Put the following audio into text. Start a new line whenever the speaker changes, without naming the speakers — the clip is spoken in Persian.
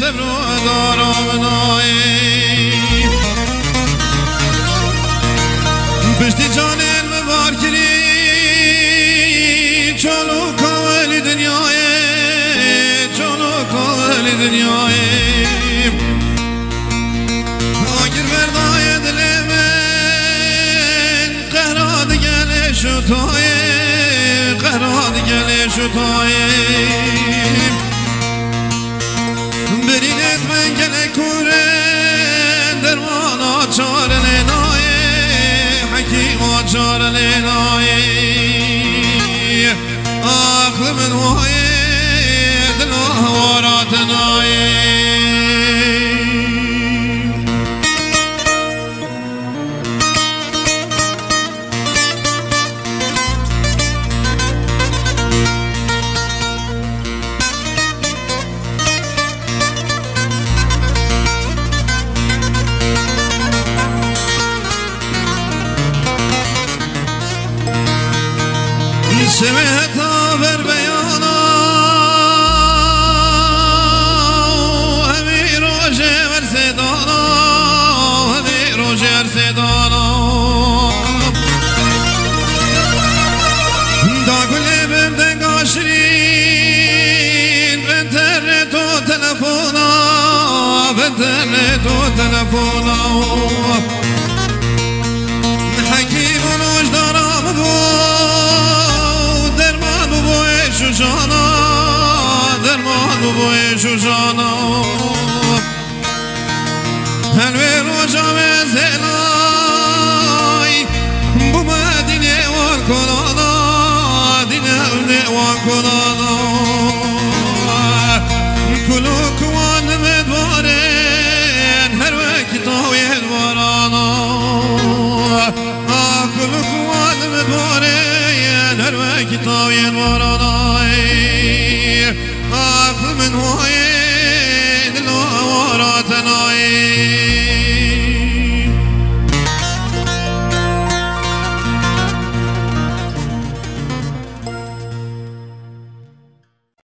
دبرو دارم نایی پشتی جان علم بار کری چالو کامل دنیای چالو کامل دنیای آگر بردای دل من قهراد گل شتای قهراد گل شتای برینت من گل کورن درمانا چار لنای حکیم چار لنای آخل من وای دل وارات نای سمعتا بر بیانا همی روشه بر سدانا همی روشه بر سدانا دا گلی بمدن گاشرین بنترنت و تلفونا بنترنت و تلفونا حکیم و نوش دارم شوشانا درمان بوی شوشانا هلوی روشا مزلای بوما دینه وان کنانا دینه وان کنانا کلو کوان مدوارن هر وقت طاویل ورانا کلو کوان مدوارن هر وقت طاویل ورانا من وين الورات نايم